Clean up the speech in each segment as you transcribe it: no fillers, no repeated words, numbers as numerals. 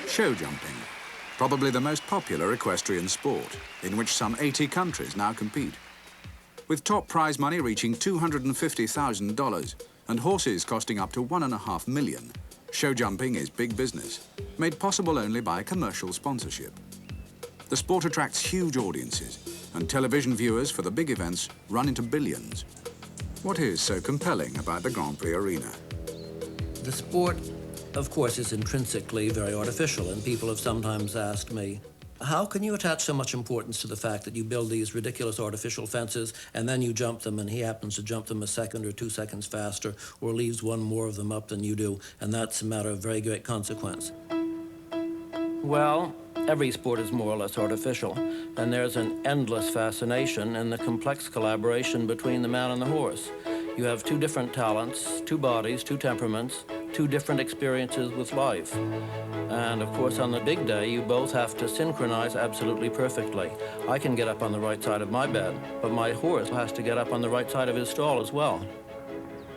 Show jumping, probably the most popular equestrian sport, in which some 80 countries now compete. With top prize money reaching $250,000 and horses costing up to $1.5 million, show jumping is big business, made possible only by commercial sponsorship. The sport attracts huge audiences, and television viewers for the big events run into billions. What is so compelling about the Grand Prix arena? The sport, of course, is intrinsically very artificial, and people have sometimes asked me, how can you attach so much importance to the fact that you build these ridiculous artificial fences and then you jump them and he happens to jump them a second or 2 seconds faster or leaves one more of them up than you do, and that's a matter of very great consequence? Well, every sport is more or less artificial, and there's an endless fascination in the complex collaboration between the man and the horse. You have two different talents, two bodies, two temperaments, two different experiences with life. And of course, on the big day, you both have to synchronize absolutely perfectly. I can get up on the right side of my bed, but my horse has to get up on the right side of his stall as well.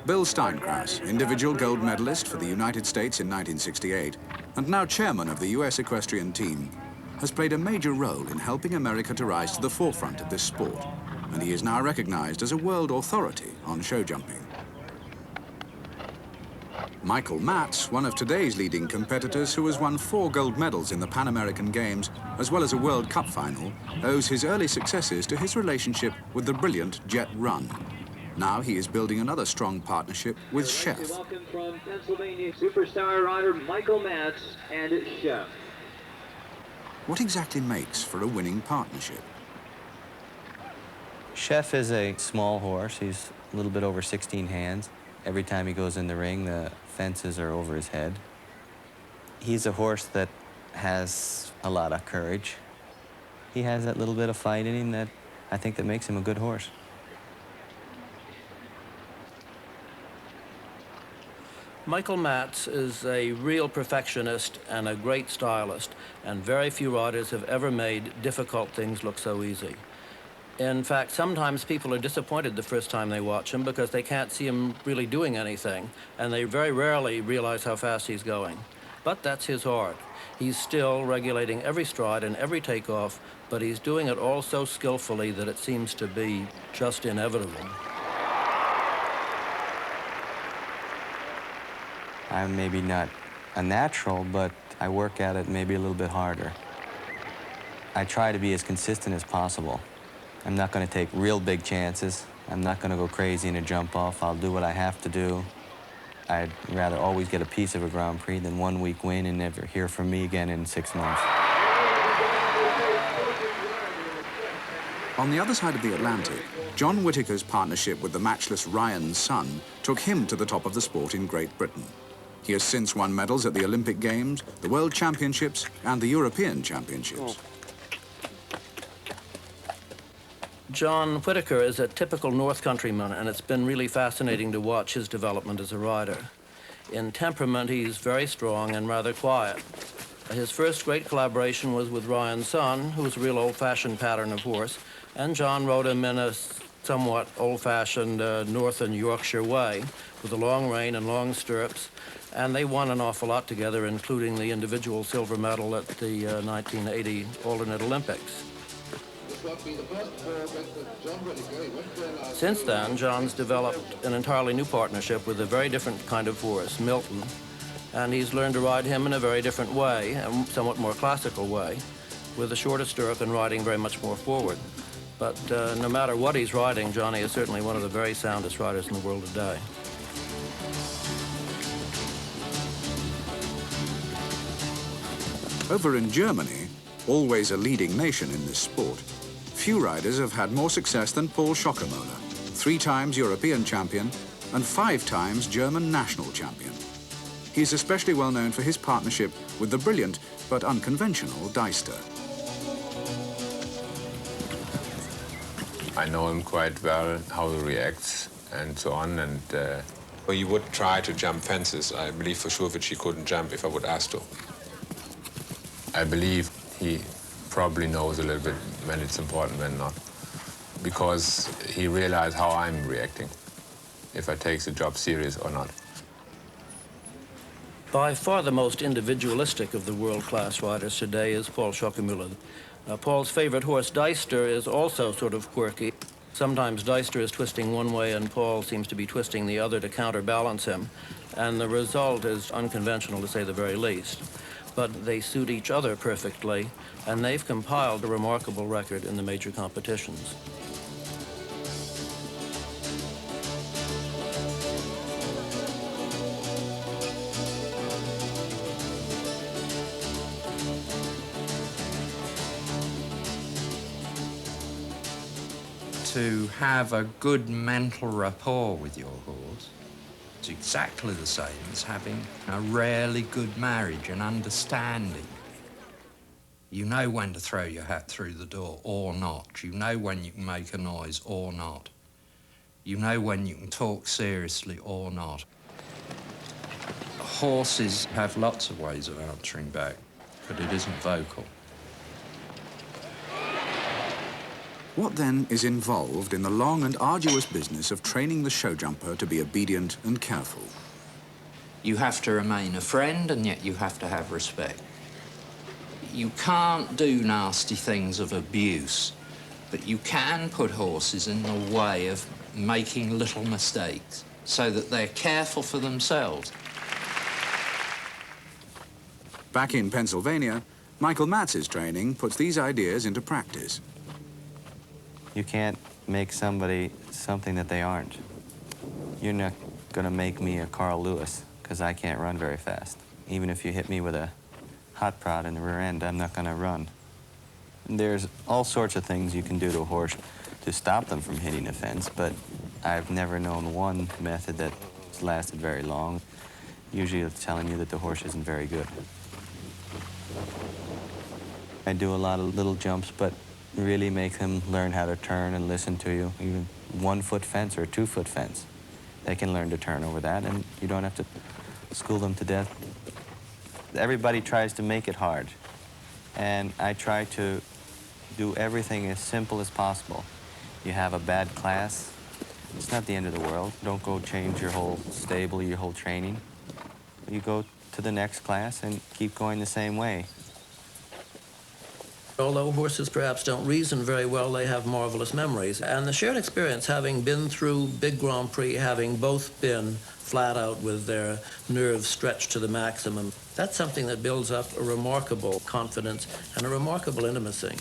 Bill Steinkraus, individual gold medalist for the United States in 1968, and now chairman of the US equestrian team, has played a major role in helping America to rise to the forefront of this sport, and he is now recognized as a world authority on show jumping. Michael Matz, one of today's leading competitors who has won 4 gold medals in the Pan American Games, as well as a World Cup final, owes his early successes to his relationship with the brilliant Jet Run. Now he is building another strong partnership with Chef. Welcome from Pennsylvania, superstar rider Michael Matz and Chef. What exactly makes for a winning partnership? Chef is a small horse. He's a little bit over 16 hands. Every time he goes in the ring, the fences are over his head. He's a horse that has a lot of courage. He has that little bit of fight in him that I think that makes him a good horse. Michael Matz is a real perfectionist and a great stylist, and very few riders have ever made difficult things look so easy. In fact, sometimes people are disappointed the first time they watch him because they can't see him really doing anything, and they very rarely realize how fast he's going. But that's his art. He's still regulating every stride and every takeoff, but he's doing it all so skillfully that it seems to be just inevitable. I'm maybe not a natural, but I work at it maybe a little bit harder. I try to be as consistent as possible. I'm not going to take real big chances. I'm not going to go crazy in a jump-off. I'll do what I have to do. I'd rather always get a piece of a Grand Prix than 1 week win and never hear from me again in 6 months. On the other side of the Atlantic, John Whittaker's partnership with the matchless Ryan Sun took him to the top of the sport in Great Britain. He has since won medals at the Olympic Games, the World Championships, and the European Championships. John Whittaker is a typical North Countryman, and it's been really fascinating to watch his development as a rider. In temperament, he's very strong and rather quiet. His first great collaboration was with Ryan Sun, who's a real old-fashioned pattern of horse, and John rode him in a somewhat old-fashioned Northern Yorkshire way, with a long rein and long stirrups, and they won an awful lot together, including the individual silver medal at the 1980 alternate Olympics. Since then, John's developed an entirely new partnership with a very different kind of horse, Milton, and he's learned to ride him in a very different way, a somewhat more classical way, with a shorter stirrup and riding very much more forward. But no matter what he's riding, Johnny is certainly one of the very soundest riders in the world today. Over in Germany, always a leading nation in this sport, few riders have had more success than Paul Schockermoller, 3 times European champion and 5 times German national champion. He's especially well known for his partnership with the brilliant but unconventional Deister. I know him quite well, how he reacts and so on, and he would try to jump fences. I believe for sure that he couldn't jump if I would ask to. I believe he probably knows a little bit when it's important, when not, because he realized how I'm reacting, if I take the job serious or not. By far the most individualistic of the world-class riders today is Paul Schockemüller. Paul's favorite horse, Deister, is also sort of quirky. Sometimes Deister is twisting one way and Paul seems to be twisting the other to counterbalance him. And the result is unconventional, to say the very least. But they suit each other perfectly, and they've compiled a remarkable record in the major competitions. To have a good mental rapport with your horse is exactly the same as having a rarely good marriage and understanding. You know when to throw your hat through the door or not. You know when you can make a noise or not. You know when you can talk seriously or not. Horses have lots of ways of answering back, but it isn't vocal. What then is involved in the long and arduous business of training the show jumper to be obedient and careful? You have to remain a friend, and yet you have to have respect. You can't do nasty things of abuse, but you can put horses in the way of making little mistakes so that they're careful for themselves. Back in Pennsylvania, Michael Matz's training puts these ideas into practice. You can't make somebody something that they aren't. You're not going to make me a Carl Lewis, because I can't run very fast. Even if you hit me with a hot prod in the rear end, I'm not going to run. There's all sorts of things you can do to a horse to stop them from hitting a fence, but I've never known one method that's lasted very long. Usually it's telling you that the horse isn't very good. I do a lot of little jumps, but really make them learn how to turn and listen to you. Even 1-foot fence or a 2-foot fence, they can learn to turn over that, and you don't have to school them to death. Everybody tries to make it hard, and I try to do everything as simple as possible. You have a bad class, it's not the end of the world. Don't go change your whole stable, your whole training. You go to the next class and keep going the same way. Although horses perhaps don't reason very well, they have marvelous memories. And the shared experience, having been through big Grand Prix, having both been flat out with their nerves stretched to the maximum, that's something that builds up a remarkable confidence and a remarkable intimacy.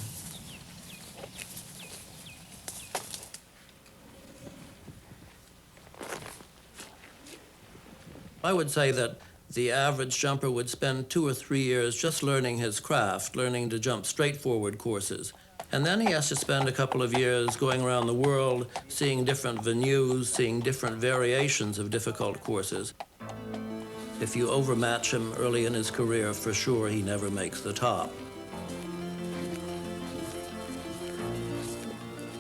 I would say that the average jumper would spend 2 or 3 years just learning his craft, learning to jump straightforward courses. And then he has to spend a couple of years going around the world, seeing different venues, seeing different variations of difficult courses. If you overmatch him early in his career, for sure he never makes the top.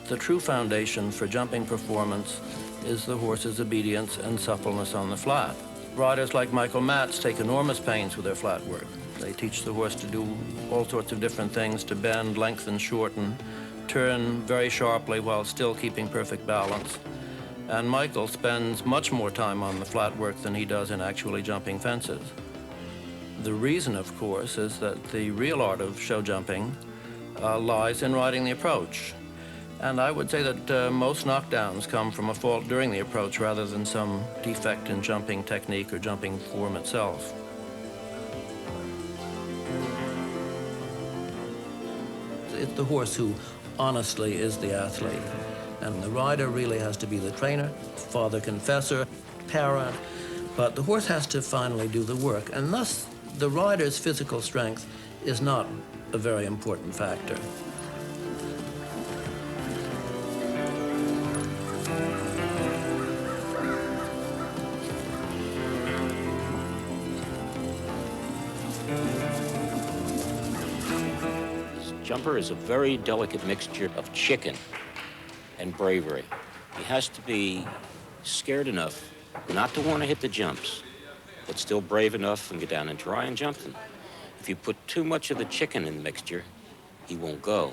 The true foundation for jumping performance is the horse's obedience and suppleness on the flat. Riders like Michael Matz take enormous pains with their flat work. They teach the horse to do all sorts of different things, to bend, lengthen, shorten, turn very sharply while still keeping perfect balance. And Michael spends much more time on the flat work than he does in actually jumping fences. The reason, of course, is that the real art of show jumping lies in riding the approach. And I would say that most knockdowns come from a fault during the approach rather than some defect in jumping technique or jumping form itself. It's the horse who honestly is the athlete. And the rider really has to be the trainer, father confessor, parent, but the horse has to finally do the work. And thus, the rider's physical strength is not a very important factor. Jumper is a very delicate mixture of chicken and bravery. He has to be scared enough not to want to hit the jumps, but still brave enough and get down and try and jump them. If you put too much of the chicken in the mixture, he won't go.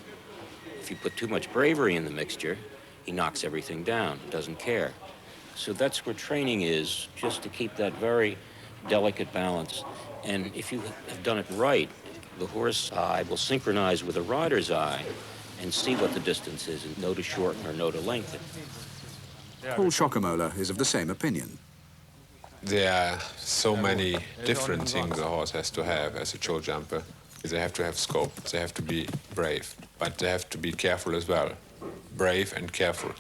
If you put too much bravery in the mixture, he knocks everything down, doesn't care. So that's where training is, just to keep that very delicate balance. And if you have done it right, the horse eye will synchronize with the rider's eye and see what the distance is and know to shorten or know to lengthen. Paul Schockemoeller is of the same opinion. There are so many different things a horse has to have as a show jumper. They have to have scope, they have to be brave, but they have to be careful as well. Brave and careful.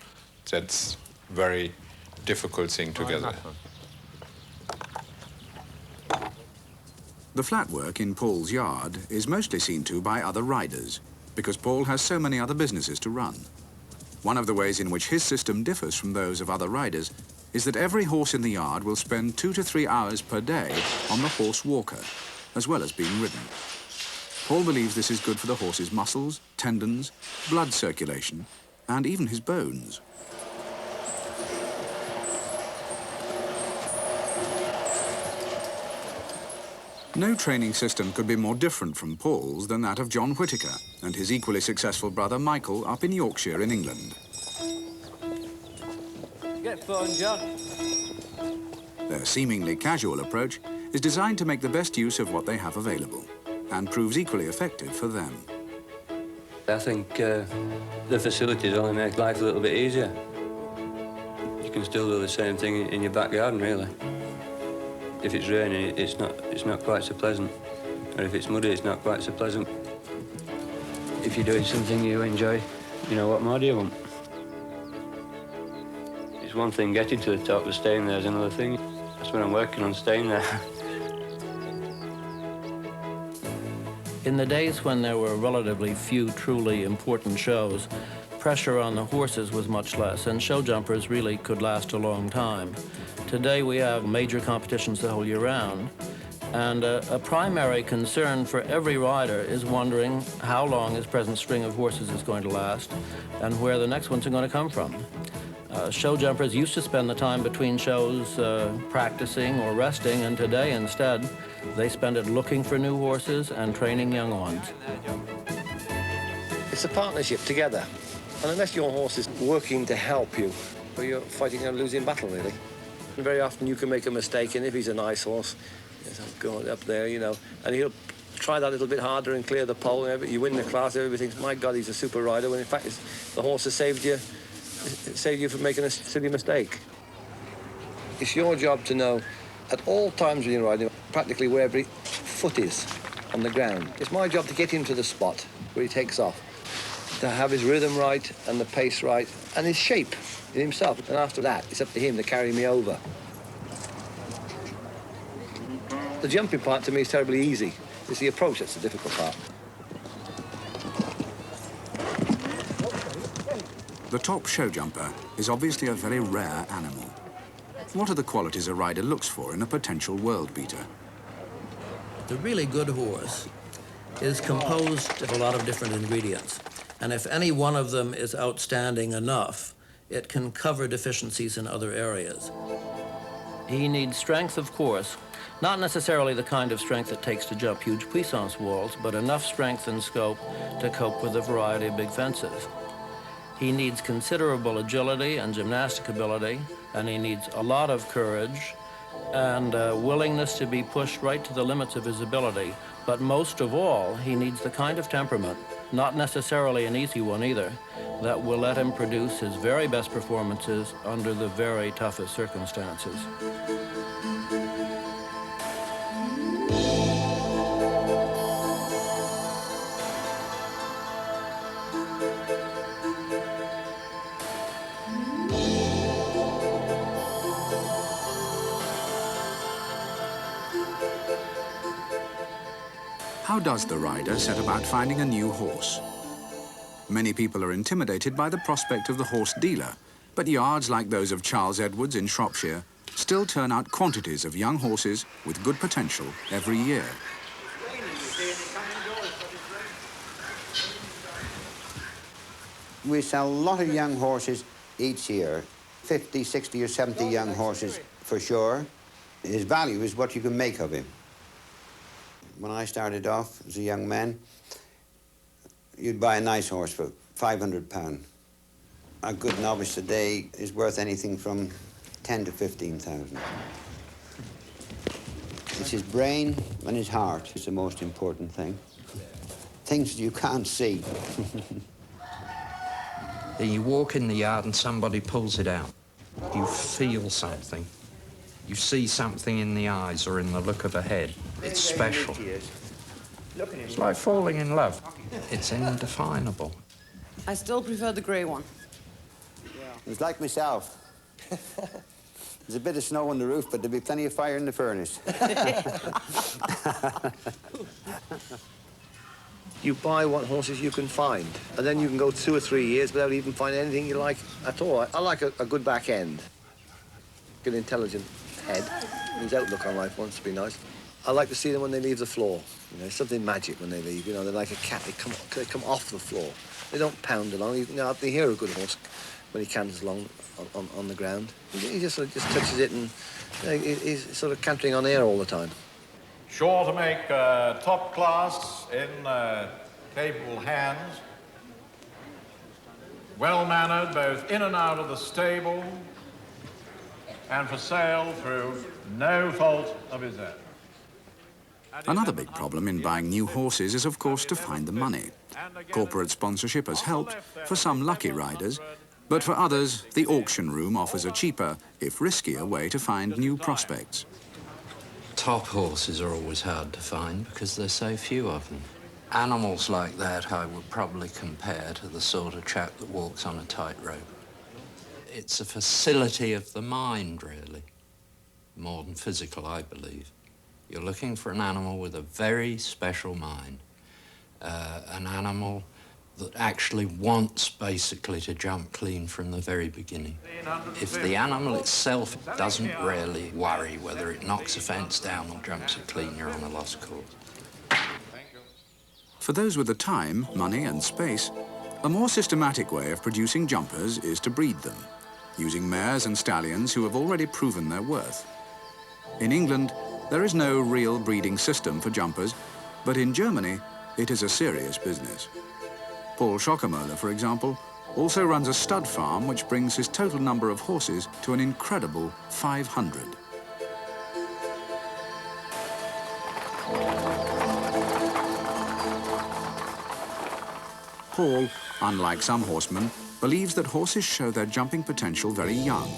That's very difficult thing together. The flat work in Paul's yard is mostly seen to by other riders, because Paul has so many other businesses to run. One of the ways in which his system differs from those of other riders is that every horse in the yard will spend 2 to 3 hours per day on the horse walker, as well as being ridden. Paul believes this is good for the horse's muscles, tendons, blood circulation, and even his bones. No training system could be more different from Paul's than that of John Whittaker and his equally successful brother Michael up in Yorkshire in England. Get fun, John. Their seemingly casual approach is designed to make the best use of what they have available and proves equally effective for them. I think the facilities only make life a little bit easier. You can still do the same thing in your backyard, really. If it's raining, it's not quite so pleasant. Or if it's muddy, it's not quite so pleasant. If you're doing something you enjoy, you know, what more do you want? It's one thing getting to the top, but staying there is another thing. That's what I'm working on, staying there. In the days when there were relatively few truly important shows, pressure on the horses was much less, and show jumpers really could last a long time. Today we have major competitions the whole year round, and a primary concern for every rider is wondering how long his present string of horses is going to last and where the next ones are going to come from. Show jumpers used to spend the time between shows practicing or resting, and today instead they spend it looking for new horses and training young ones. It's a partnership together, and unless your horse is working to help you, well, you're fighting a losing battle, really. And very often you can make a mistake, and if he's a nice horse, going up there, you know, and he'll try that a little bit harder and clear the pole, and you win the class, everybody thinks, my God, he's a super rider, when in fact the horse has saved you from making a silly mistake. It's your job to know at all times when you're riding, practically where every foot is on the ground. It's my job to get him to the spot where he takes off, to have his rhythm right and the pace right and his shape in himself. And after that, it's up to him to carry me over. The jumping part to me is terribly easy. It's the approach that's the difficult part. The top show jumper is obviously a very rare animal. What are the qualities a rider looks for in a potential world beater? The really good horse is composed of a lot of different ingredients, and if any one of them is outstanding enough, it can cover deficiencies in other areas. He needs strength, of course, not necessarily the kind of strength it takes to jump huge puissance walls, but enough strength and scope to cope with a variety of big fences. He needs considerable agility and gymnastic ability, and he needs a lot of courage and willingness to be pushed right to the limits of his ability. But most of all, he needs the kind of temperament, not necessarily an easy one either, that will let him produce his very best performances under the very toughest circumstances. How does the rider set about finding a new horse? Many people are intimidated by the prospect of the horse dealer, but yards like those of Charles Edwards in Shropshire still turn out quantities of young horses with good potential every year. We sell a lot of young horses each year, 50, 60 or 70 young horses for sure. His value is what you can make of him. When I started off as a young man, you'd buy a nice horse for £500. A good novice today is worth anything from 10 to 15,000. It's his brain and his heart is the most important thing. Things you can't see. You walk in the yard and somebody pulls it out. You feel something. You see something in the eyes or in the look of a head. It's special. It's like falling in love. It's indefinable. I still prefer the grey one. It's like myself. There's a bit of snow on the roof, but there'll be plenty of fire in the furnace. You buy what horses you can find, and then you can go 2 or 3 years without even finding anything you like at all. I like a good back end, an intelligent head. His outlook on life wants to be nice. I like to see them when they leave the floor. You know, something magic when they leave. You know, they're like a cat. They come off the floor. They don't pound along. You know, they hear a good horse when he canters along on the ground. He just sort of touches it, and he's sort of cantering on air all the time. Sure to make top class in capable hands. Well-mannered both in and out of the stable, and for sale through no fault of his own. Another big problem in buying new horses is, of course, to find the money. Corporate sponsorship has helped for some lucky riders, but for others, the auction room offers a cheaper, if riskier, way to find new prospects. Top horses are always hard to find because there's so few of them. Animals like that I would probably compare to the sort of chap that walks on a tightrope. It's a facility of the mind, really, more than physical, I believe. You're looking for an animal with a very special mind, an animal that actually wants, basically, to jump clean from the very beginning. If the animal itself doesn't really worry whether it knocks a fence down or jumps it clean, you're on a lost cause. For those with the time, money and space, a more systematic way of producing jumpers is to breed them, using mares and stallions who have already proven their worth. In England, there is no real breeding system for jumpers, but in Germany, it is a serious business. Paul Schockermoeller, for example, also runs a stud farm which brings his total number of horses to an incredible 500. Paul, unlike some horsemen, believes that horses show their jumping potential very young,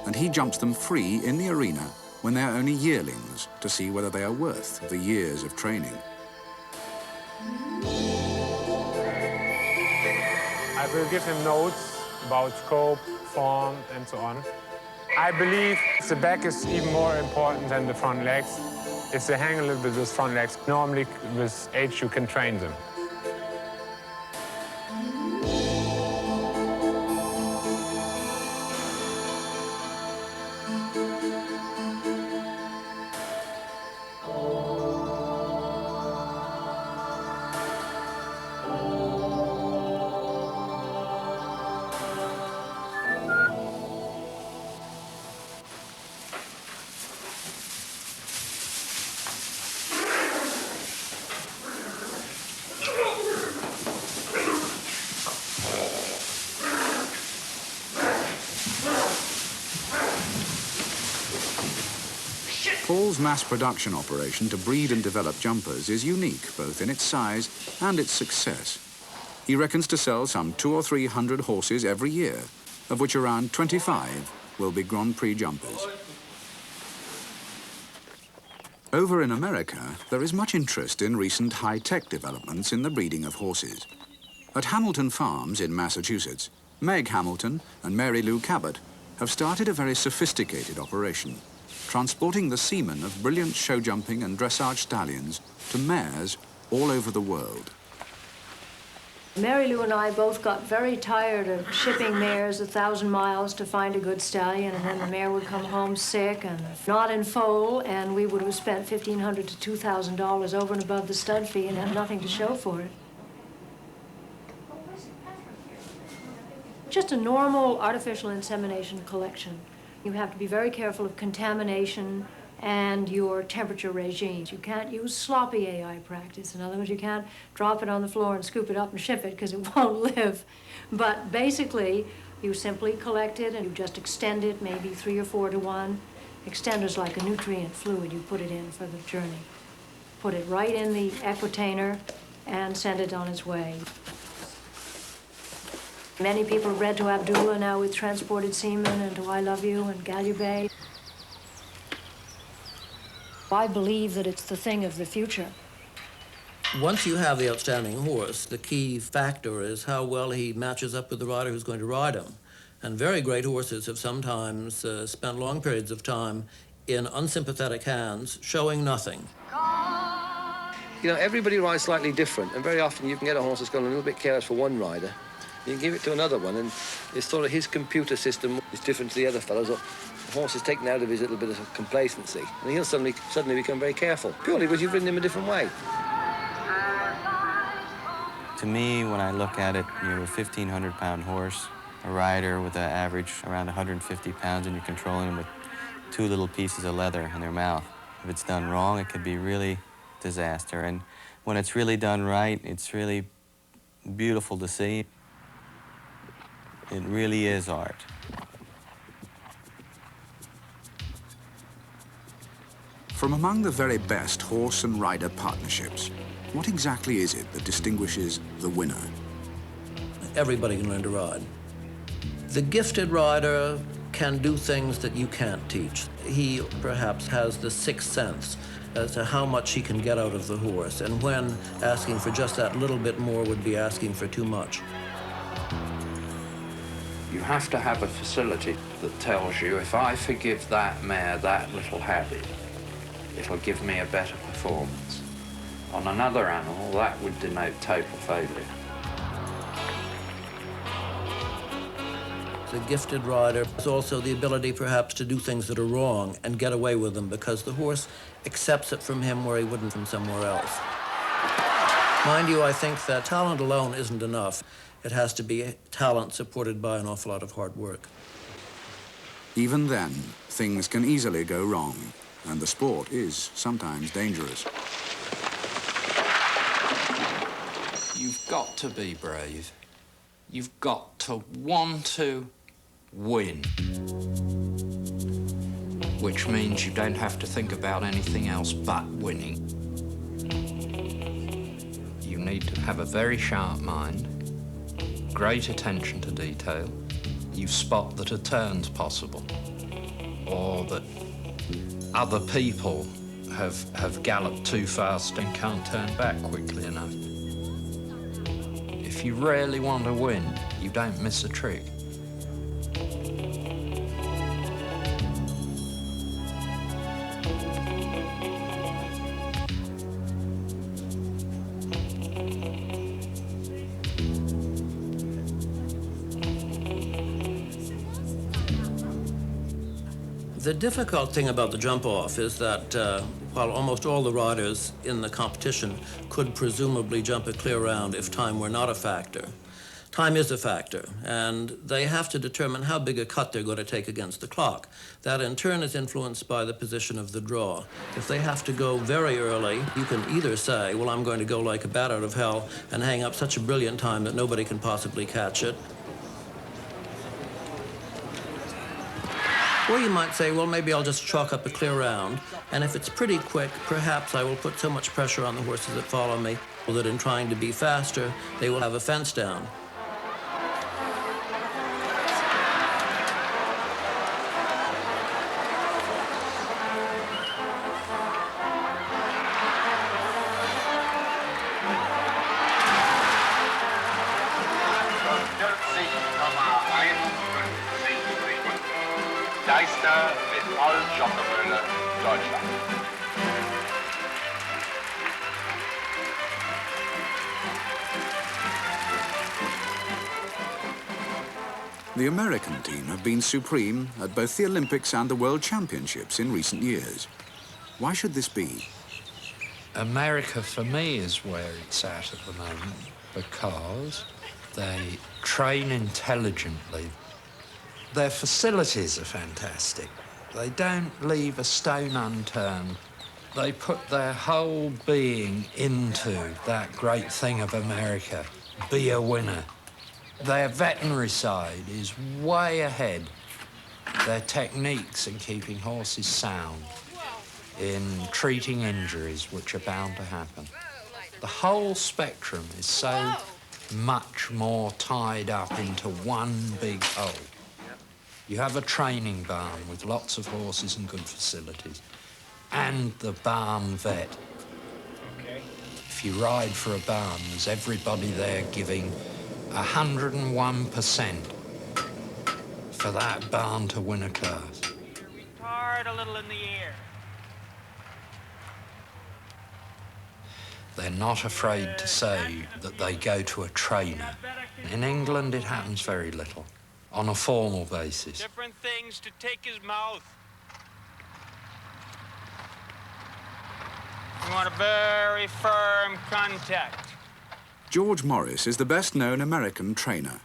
and he jumps them free in the arena when they are only yearlings to see whether they are worth the years of training. I will give him notes about scope, form, and so on. I believe the back is even more important than the front legs. If they hang a little bit with front legs, normally with age you can train them. Paul's mass production operation to breed and develop jumpers is unique, both in its size and its success. He reckons to sell some 200 or 300 horses every year, of which around 25 will be Grand Prix jumpers. Over in America, there is much interest in recent high-tech developments in the breeding of horses. At Hamilton Farms in Massachusetts, Meg Hamilton and Mary Lou Cabot have started a very sophisticated operation, transporting the semen of brilliant show jumping and dressage stallions to mares all over the world. Mary Lou and I both got very tired of shipping mares 1,000 miles to find a good stallion, and then the mare would come home sick and not in foal, and we would have spent $1,500 to $2,000 over and above the stud fee and have nothing to show for it. just a normal artificial insemination collection. You have to be very careful of contamination and your temperature regimes. You can't use sloppy AI practice. In other words, you can't drop it on the floor and scoop it up and ship it because it won't live. But basically, you simply collect it and you just extend it maybe 3 or 4 to 1. Extender's like a nutrient fluid you put it in for the journey. Put it right in the equitainer and send it on its way. Many people have read to Abdullah now with Transported Seamen and to I Love You and Galubay. I believe that it's the thing of the future. Once you have the outstanding horse, the key factor is how well he matches up with the rider who's going to ride him. And very great horses have sometimes spent long periods of time in unsympathetic hands, showing nothing. You know, everybody rides slightly different, and very often you can get a horse that's gone a little bit careless for one rider. You can give it to another one, and it's sort of his computer system is different to the other fellows. The horse is taken out of his little bit of complacency, and he'll suddenly become very careful, purely because you've ridden him a different way. To me, when I look at it, you have a 1,500-pound horse, a rider with an average around 150 pounds, and you're controlling them with 2 little pieces of leather in their mouth. If it's done wrong, it could be really disaster. And when it's really done right, it's really beautiful to see. It really is art. From among the very best horse and rider partnerships, what exactly is it that distinguishes the winner? Everybody can learn to ride. The gifted rider can do things that you can't teach. He perhaps has the sixth sense as to how much he can get out of the horse, and when asking for just that little bit more would be asking for too much. You have to have a facility that tells you, if I forgive that mare that little habit, it'll give me a better performance. On another animal, that would denote total failure. The gifted rider has also the ability perhaps to do things that are wrong and get away with them because the horse accepts it from him where he wouldn't from somewhere else. Mind you, I think that talent alone isn't enough. It has to be talent supported by an awful lot of hard work. Even then, things can easily go wrong, and the sport is sometimes dangerous. You've got to be brave. You've got to want to win. Which means you don't have to think about anything else but winning. You need to have a very sharp mind, great attention to detail. You spot that a turn's possible, or that other people have galloped too fast and can't turn back quickly enough. If you really want to win, you don't miss a trick. The difficult thing about the jump-off is that while almost all the riders in the competition could presumably jump a clear round if time were not a factor, time is a factor, and they have to determine how big a cut they're going to take against the clock. That, in turn, is influenced by the position of the draw. If they have to go very early, you can either say, well, I'm going to go like a bat out of hell and hang up such a brilliant time that nobody can possibly catch it. Or you might say, well, maybe I'll just chalk up a clear round, and if it's pretty quick, perhaps I will put so much pressure on the horses that follow me that in trying to be faster, they will have a fence down. The American team have been supreme at both the Olympics and the World Championships in recent years. Why should this be? America, for me, is where it's at the moment, because They train intelligently. Their facilities are fantastic. They don't leave a stone unturned. They put their whole being into that great thing of America, be a winner. Their veterinary side is way ahead. Their techniques in keeping horses sound, in treating injuries which are bound to happen. The whole spectrum is so much more tied up into one big whole. You have a training barn with lots of horses and good facilities, and the barn vet. If you ride for a barn, there's everybody there giving 101% for that barn to win a class. Hard a little in the air. They're not afraid to say that they go to a trainer. In England, it happens very little, on a formal basis. Different things to take his mouth. You want a very firm contact. George Morris is the best-known American trainer.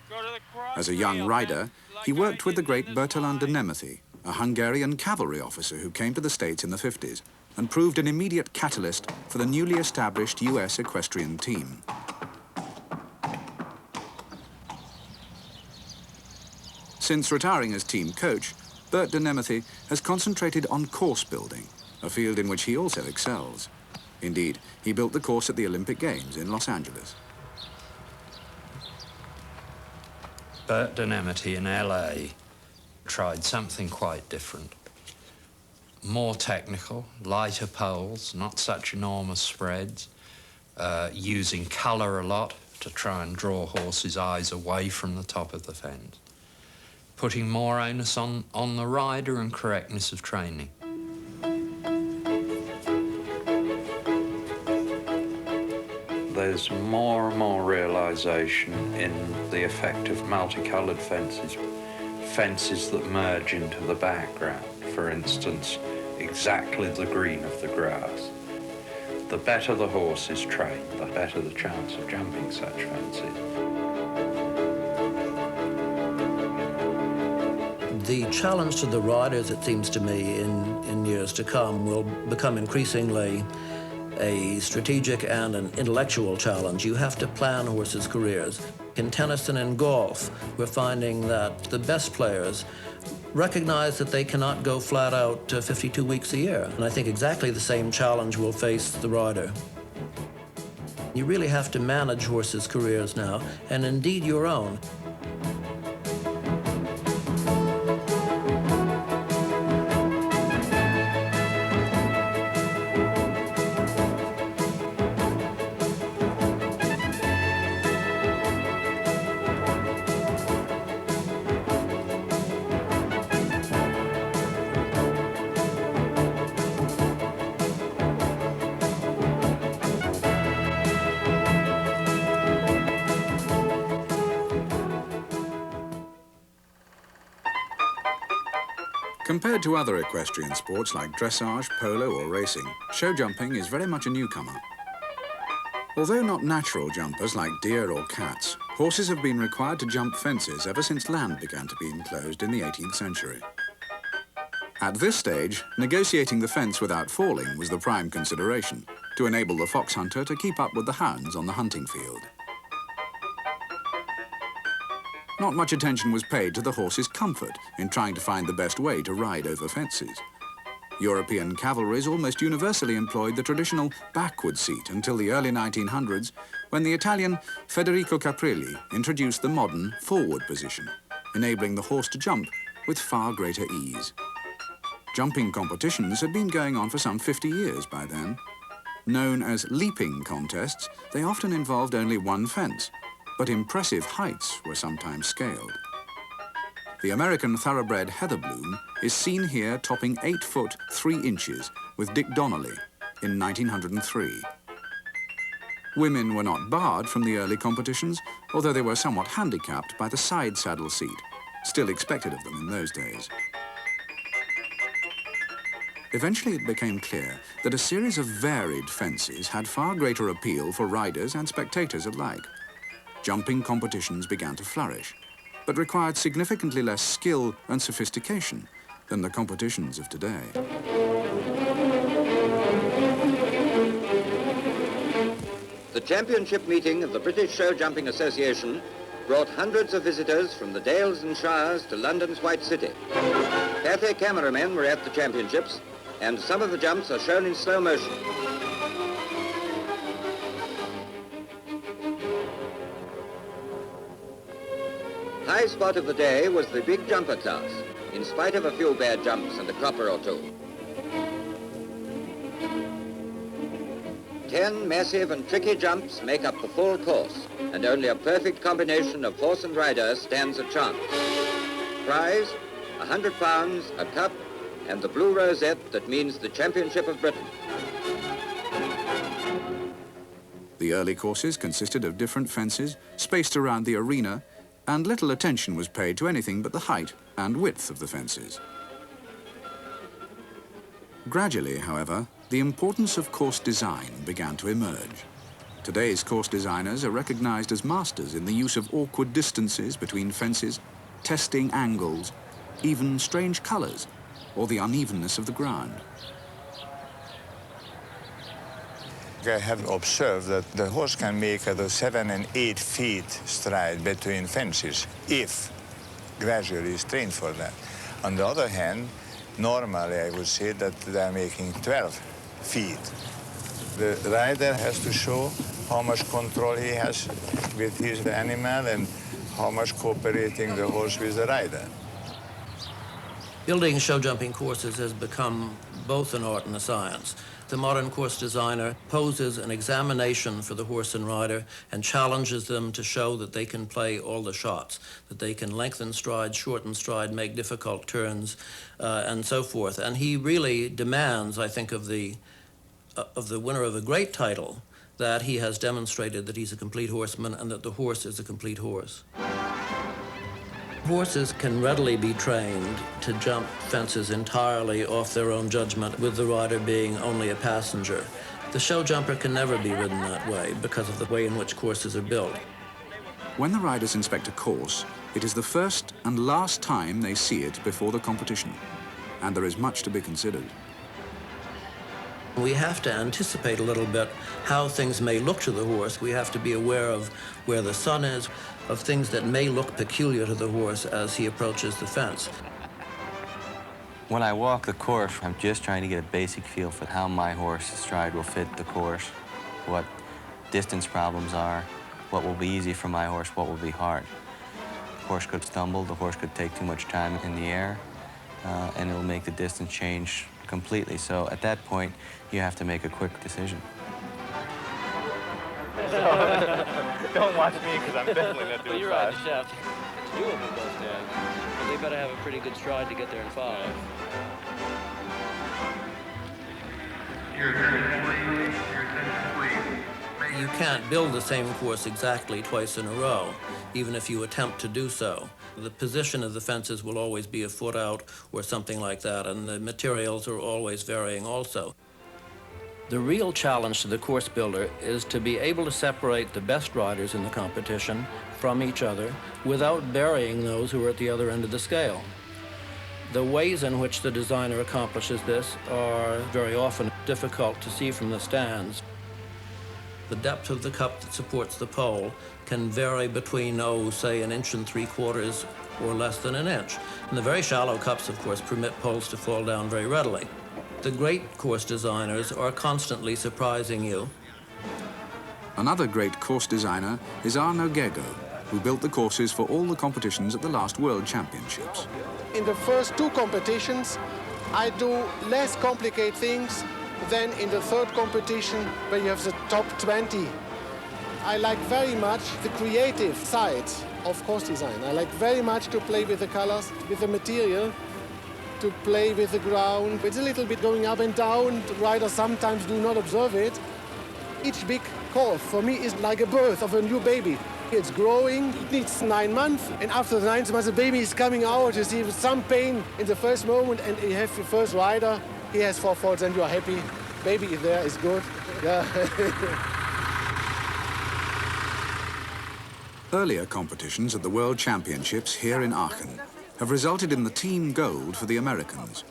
As a young rider, he worked with the great Bertalan de Nemethy, a Hungarian cavalry officer who came to the States in the 50s and proved an immediate catalyst for the newly established US equestrian team. Since retiring as team coach, Bert de Nemethy has concentrated on course building, a field in which he also excels. Indeed, he built the course at the Olympic Games in Los Angeles. Bert de Nemethy in LA tried something quite different. More technical, lighter poles, not such enormous spreads, using colour a lot to try and draw horses' eyes away from the top of the fence, putting more onus on the rider and correctness of training. There's more and more realisation in the effect of multicoloured fences, fences that merge into the background. For instance, exactly the green of the grass. The better the horse is trained, the better the chance of jumping such fences. The challenge to the riders, it seems to me, in years to come will become increasingly a strategic and an intellectual challenge. You have to plan horses' careers. In tennis and in golf, we're finding that the best players recognize that they cannot go flat out 52 weeks a year. And I think exactly the same challenge will face the rider. You really have to manage horses' careers now, and indeed your own. Compared to other equestrian sports like dressage, polo or racing, show jumping is very much a newcomer. Although not natural jumpers like deer or cats, horses have been required to jump fences ever since land began to be enclosed in the 18th century. At this stage, negotiating the fence without falling was the prime consideration, to enable the fox hunter to keep up with the hounds on the hunting field. Not much attention was paid to the horse's comfort in trying to find the best way to ride over fences. European cavalries almost universally employed the traditional backward seat until the early 1900s, when the Italian Federico Caprilli introduced the modern forward position, enabling the horse to jump with far greater ease. Jumping competitions had been going on for some 50 years by then. Known as leaping contests, they often involved only one fence, but impressive heights were sometimes scaled. The American thoroughbred Heather Bloom is seen here topping 8 foot 3 inches with Dick Donnelly in 1903. Women were not barred from the early competitions, although they were somewhat handicapped by the side saddle seat, still expected of them in those days. Eventually it became clear that a series of varied fences had far greater appeal for riders and spectators alike. jumping competitions began to flourish, but required significantly less skill and sophistication than the competitions of today. The championship meeting of the British Show Jumping Association brought hundreds of visitors from the Dales and Shires to London's White City. Cathay cameramen were at the championships, and some of the jumps are shown in slow motion. High spot of the day was the big jumper class, in spite of a few bad jumps and a cropper or two. 10 massive and tricky jumps make up the full course, and only a perfect combination of horse and rider stands a chance. Prize, £100, a cup, and the blue rosette that means the Championship of Britain. The early courses consisted of different fences spaced around the arena, and little attention was paid to anything but the height and width of the fences. Gradually, however, the importance of course design began to emerge. Today's course designers are recognized as masters in the use of awkward distances between fences, testing angles, even strange colors, or the unevenness of the ground. I have observed that the horse can make a 7 and 8 feet stride between fences if gradually is trained for that. On the other hand, normally I would say that they are making 12 feet. The rider has to show how much control he has with his animal and how much cooperating the horse with the rider. Building show jumping courses has become both an art and a science. The modern course designer poses an examination for the horse and rider and challenges them to show that they can play all the shots, that they can lengthen stride, shorten stride, make difficult turns, and so forth. And he really demands, I think, of the winner of a great title that he has demonstrated that he's a complete horseman and that the horse is a complete horse. Horses can readily be trained to jump fences entirely off their own judgment, with the rider being only a passenger. The show jumper can never be ridden that way because of the way in which courses are built. When the riders inspect a course, it is the first and last time they see it before the competition, and there is much to be considered. We have to anticipate a little bit how things may look to the horse. We have to be aware of where the sun is, of things that may look peculiar to the horse as he approaches the fence. When I walk the course, I'm just trying to get a basic feel for how my horse's stride will fit the course, what distance problems are, what will be easy for my horse, what will be hard. The horse could stumble, the horse could take too much time in the air, and it'll make the distance change completely. So at that point, you have to make a quick decision. Don't watch me, because I'm definitely not doing You're fast. right, the shaft. It's doable both times. But they better have a pretty good stride to get there in 5. You can't build the same course exactly twice in a row, even if you attempt to do so. The position of the fences will always be a foot out or something like that, and the materials are always varying also. The real challenge to the course builder is to be able to separate the best riders in the competition from each other without burying those who are at the other end of the scale. The ways in which the designer accomplishes this are very often difficult to see from the stands. The depth of the cup that supports the pole can vary between, say 1 3/4 inches or less than 1 inch. And the very shallow cups, of course, permit poles to fall down very readily. The great course designers are constantly surprising you. Another great course designer is Arno Gego, who built the courses for all the competitions at the last World Championships. In the first 2 competitions, I do less complicated things than in the third competition, where you have the top 20. I like very much the creative side of course design. I like very much to play with the colors, with the material, to play with the ground. It's a little bit going up and down. The riders sometimes do not observe it. Each big course for me is like a birth of a new baby. It's growing, it needs 9 months, and after the 9th month the baby is coming out. You see some pain in the first moment, and you have your first rider. He has 4 faults and you are happy. Baby is there, is good. Yeah. Earlier competitions at the World Championships here in Aachen have resulted in the team gold for the Americans,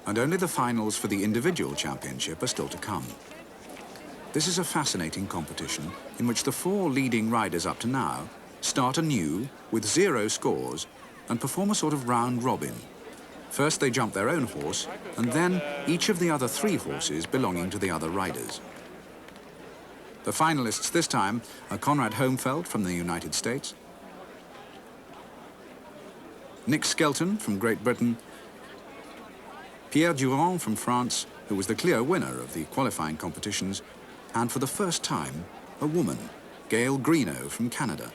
and only the finals for the individual championship are still to come. This is a fascinating competition in which the 4 leading riders up to now start anew with 0 scores and perform a sort of round robin. First they jump their own horse, and then each of the other 3 horses belonging to the other riders. The finalists this time are Conrad Homfeld from the United States, Nick Skelton from Great Britain, Pierre Durand from France, who was the clear winner of the qualifying competitions, and for the first time, a woman, Gail Greenough from Canada.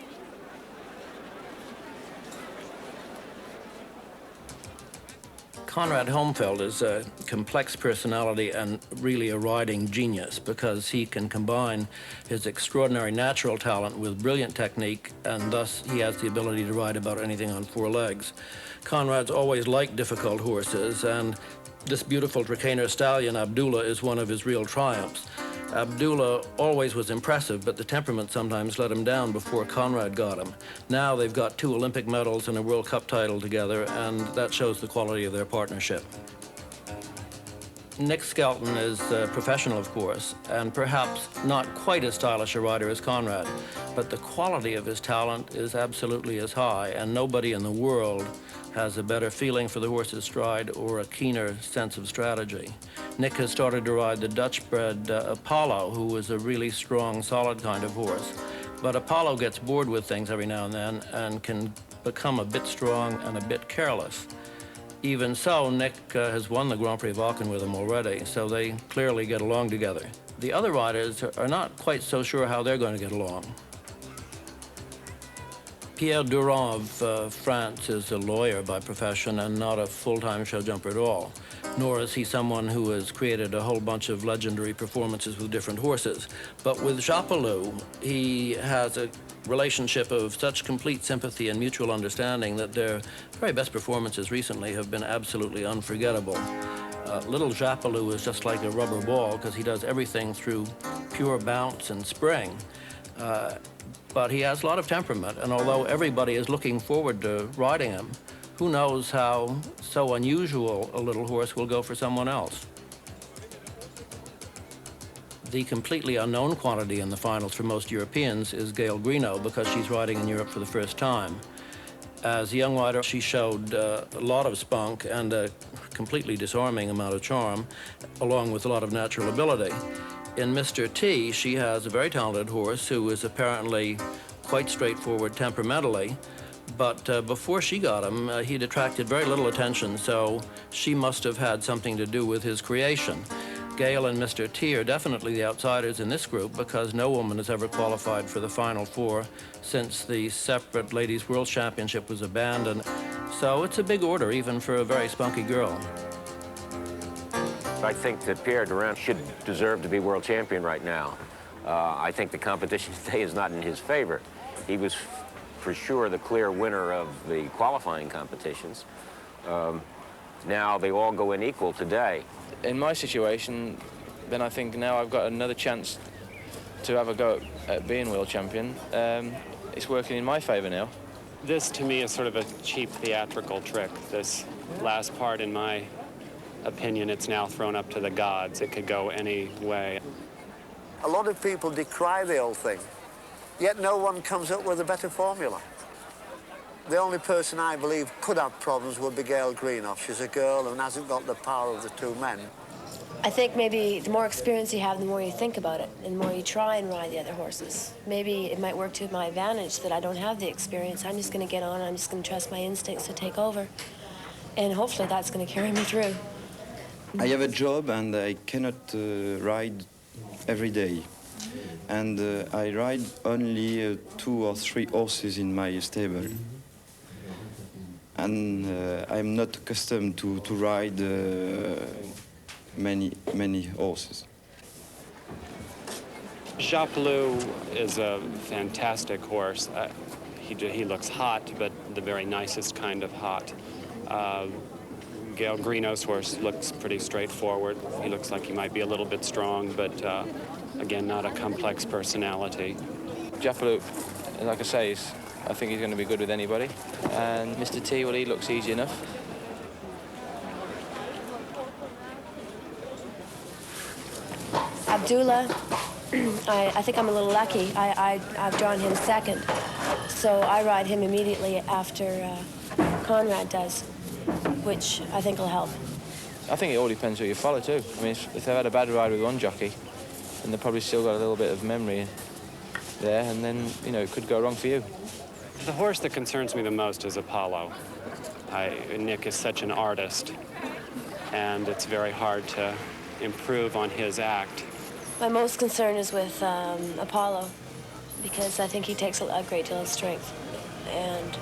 Conrad Homfeld is a complex personality and really a riding genius because he can combine his extraordinary natural talent with brilliant technique, and thus he has the ability to ride about anything on 4 legs. Conrad's always liked difficult horses, and this beautiful Trakehner stallion, Abdullah, is one of his real triumphs. Abdullah always was impressive, but the temperament sometimes let him down before Conrad got him. Now they've got 2 Olympic medals and a World Cup title together, and that shows the quality of their partnership. Nick Skelton is a professional, of course, and perhaps not quite as stylish a rider as Conrad, but the quality of his talent is absolutely as high, and nobody in the world has a better feeling for the horse's stride or a keener sense of strategy. Nick has started to ride the Dutch-bred Apollo, who is a really strong, solid kind of horse. But Apollo gets bored with things every now and then and can become a bit strong and a bit careless. Even so, Nick has won the Grand Prix of Aachen with him already, so they clearly get along together. The other riders are not quite so sure how they're going to get along. Pierre Durand of France is a lawyer by profession and not a full-time show jumper at all, nor is he someone who has created a whole bunch of legendary performances with different horses. But with Japelou, he has a relationship of such complete sympathy and mutual understanding that their very best performances recently have been absolutely unforgettable. Little Japelou is just like a rubber ball because he does everything through pure bounce and spring. But he has a lot of temperament, and although everybody is looking forward to riding him, who knows how so unusual a little horse will go for someone else. The completely unknown quantity in the finals for most Europeans is Gail Greenough, because she's riding in Europe for the first time. As a young rider, she showed a lot of spunk and a completely disarming amount of charm, along with a lot of natural ability. In Mr. T, she has a very talented horse who is apparently quite straightforward temperamentally, but before she got him, he'd attracted very little attention, so she must have had something to do with his creation. Gail and Mr. T are definitely the outsiders in this group because no woman has ever qualified for the Final 4 since the separate Ladies' World Championship was abandoned, so it's a big order even for a very spunky girl. I think that Pierre Durand should deserve to be world champion right now. I think the competition today is not in his favor. He was for sure the clear winner of the qualifying competitions. Now they all go in equal today. In my situation, then I think now I've got another chance to have a go at being world champion. It's working in my favor now. This, to me, is sort of a cheap theatrical trick. This last part, in my opinion, it's now thrown up to the gods. It could go any way. A lot of people decry the whole thing, yet no one comes up with a better formula. The only person I believe could have problems would be Gail Greenough. She's a girl and hasn't got the power of the 2 men. I think maybe the more experience you have, the more you think about it, and the more you try and ride the other horses. Maybe it might work to my advantage that I don't have the experience. I'm just going to get on, I'm just going to trust my instincts to take over, and hopefully that's going to carry me through. I have a job and I cannot ride every day. And I ride only 2 or 3 horses in my stable. And I'm not accustomed to ride many horses. Japelou is a fantastic horse. He looks hot, but the very nicest kind of hot. Gail Greenough's horse looks pretty straightforward. He looks like he might be a little bit strong, but again, not a complex personality. Japelou, like I say, I think he's going to be good with anybody. And Mr. T, well, he looks easy enough. Abdullah, I think I'm a little lucky. I've drawn him second, so I ride him immediately after Conrad does, which I think will help. I think it all depends who you follow, too. I mean, if they've had a bad ride with one jockey, then they've probably still got a little bit of memory there, and then, you know, it could go wrong for you. The horse that concerns me the most is Apollo. Nick is such an artist, and it's very hard to improve on his act. My most concern is with Apollo, because I think he takes a great deal of strength, and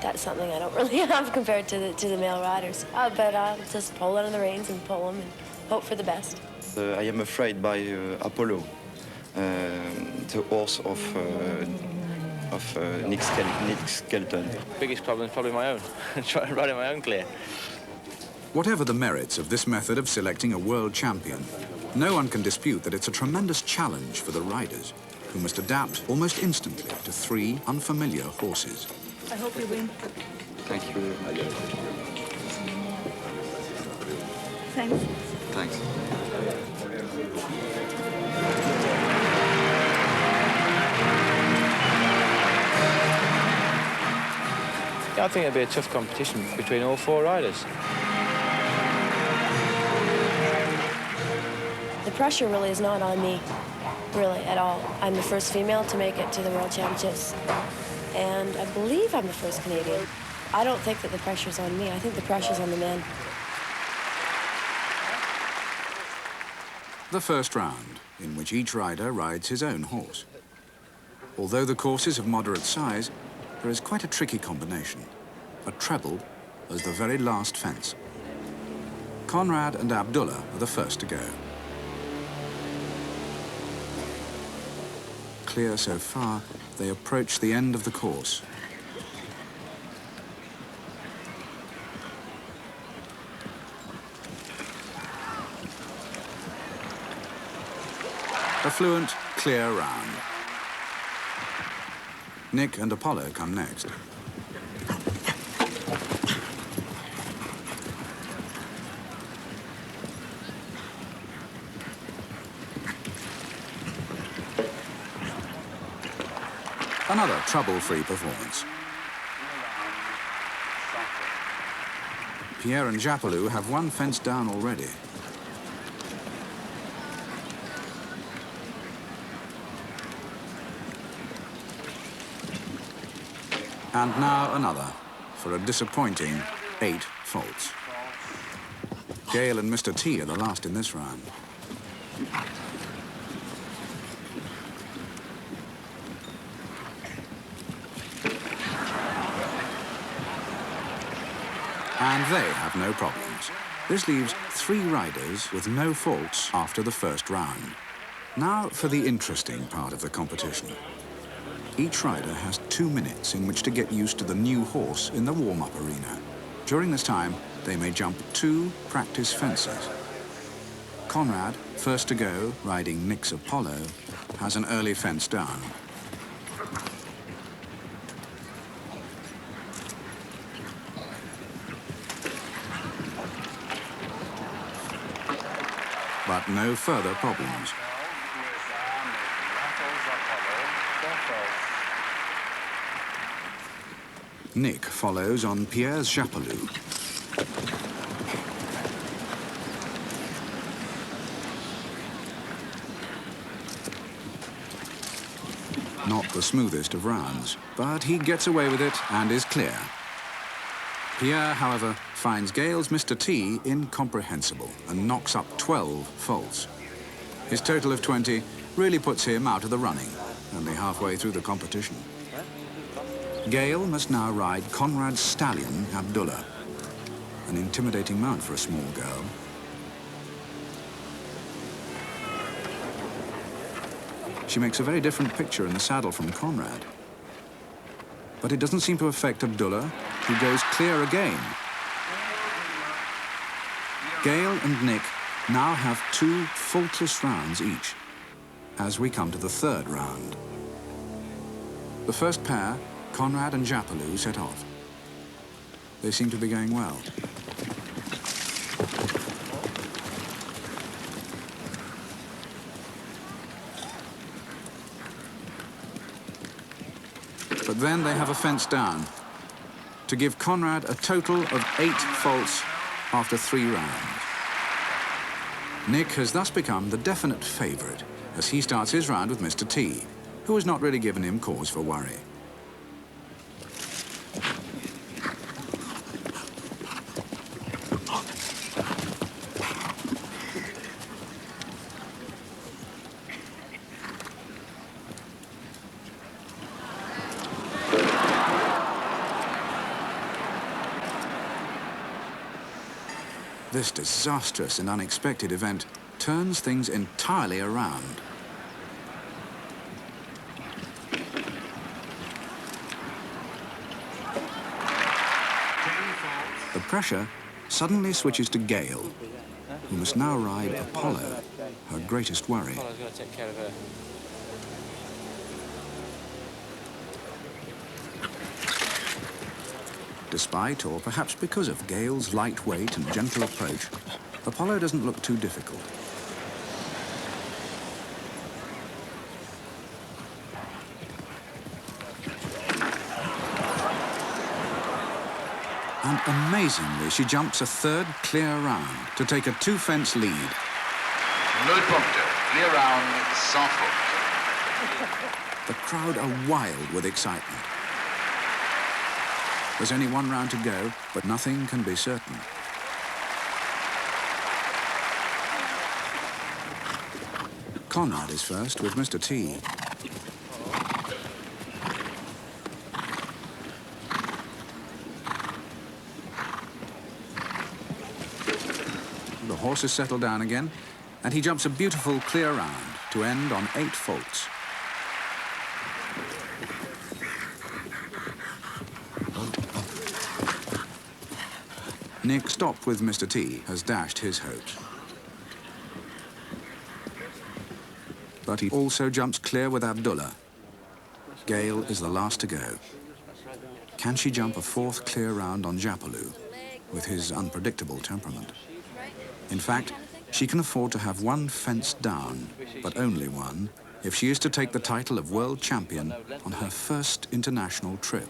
that's something I don't really have compared to the male riders. But I'll just pull under the reins and pull them and hope for the best. I am afraid by Apollo, the horse of Nick Skelton. Biggest problem is probably my own. Trying to ride in my own clear. Whatever the merits of this method of selecting a world champion, no one can dispute that it's a tremendous challenge for the riders, who must adapt almost instantly to 3 unfamiliar horses. I hope you win. Thank you. Thanks. Thanks. Yeah, I think it'll be a tough competition between all 4 riders. The pressure really is not on me, really, at all. I'm the first female to make it to the World Championships, and I believe I'm the first Canadian. I don't think that the pressure's on me. I think the pressure's on the men. The first round, in which each rider rides his own horse. Although the course is of moderate size, there is quite a tricky combination. A treble as the very last fence. Conrad and Abdullah are the first to go. Clear so far, they approach the end of the course. A fluent, clear round. Nick and Apollo come next. Another trouble-free performance. Pierre and Japelou have one fence down already. And now another, for a disappointing 8 faults. Gail and Mr. T are the last in this round. And they have no problems. This leaves 3 riders with no faults after the first round. Now for the interesting part of the competition. Each rider has 2 minutes in which to get used to the new horse in the warm-up arena. During this time, they may jump 2 practice fences. Conrad, first to go, riding Nick's Apollo, has an early fence down. But no further problems. Nick follows on Pierre's Japelou. Not the smoothest of rounds, but he gets away with it and is clear. Pierre, however, finds Gail's Mr. T incomprehensible and knocks up 12 faults. His total of 20 really puts him out of the running, only halfway through the competition. Gail must now ride Conrad's stallion, Abdullah, an intimidating mount for a small girl. She makes a very different picture in the saddle from Conrad. But it doesn't seem to affect Abdullah, who goes clear again. Gail and Nick now have 2 faultless rounds each, as we come to the 3rd round. The first pair, Conrad and Japalou, set off. They seem to be going well. But then they have a fence down to give Conrad a total of 8 faults after 3 rounds. Nick has thus become the definite favourite as he starts his round with Mr. T, who has not really given him cause for worry. This disastrous and unexpected event turns things entirely around. The pressure suddenly switches to Gail, who must now ride Apollo, her greatest worry. Apollo's got to take care of her. Despite, or perhaps because of, Gail's lightweight and gentle approach, Apollo doesn't look too difficult. And amazingly, she jumps a 3rd clear round to take a 2-fence lead. 0 Punkte, clear round, sans faute. The crowd are wild with excitement. There's only 1 round to go, but nothing can be certain. Conrad is first with Mr. T. The horses settle down again, and he jumps a beautiful clear round to end on 8 faults. Nick, stopped with Mr. T, has dashed his hopes. But he also jumps clear with Abdullah. Gail is the last to go. Can she jump a 4th clear round on Japalou, with his unpredictable temperament? In fact, she can afford to have 1 fence down, but only 1, if she is to take the title of world champion on her first international trip.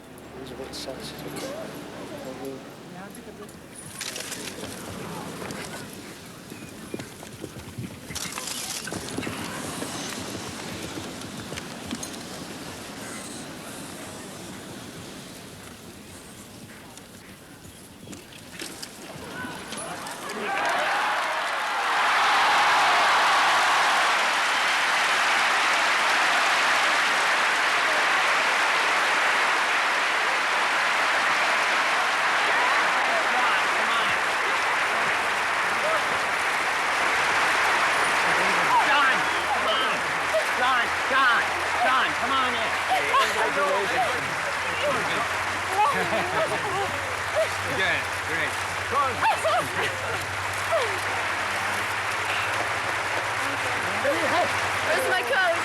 Where's my coach?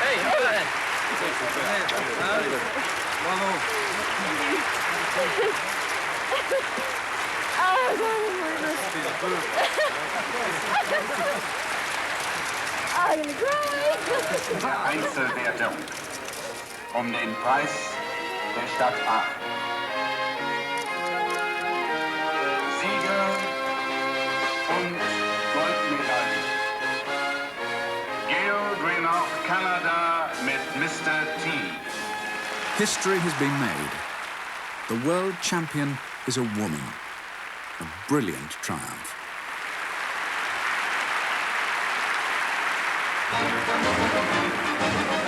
Hey, how about that? Einzelwertung den Preis der Stadt Aachen. Sieger und Goldmedaille. Gail Greenough, Canada mit Mr. T. History has been made. The world champion is a woman. A brilliant triumph. Thank you.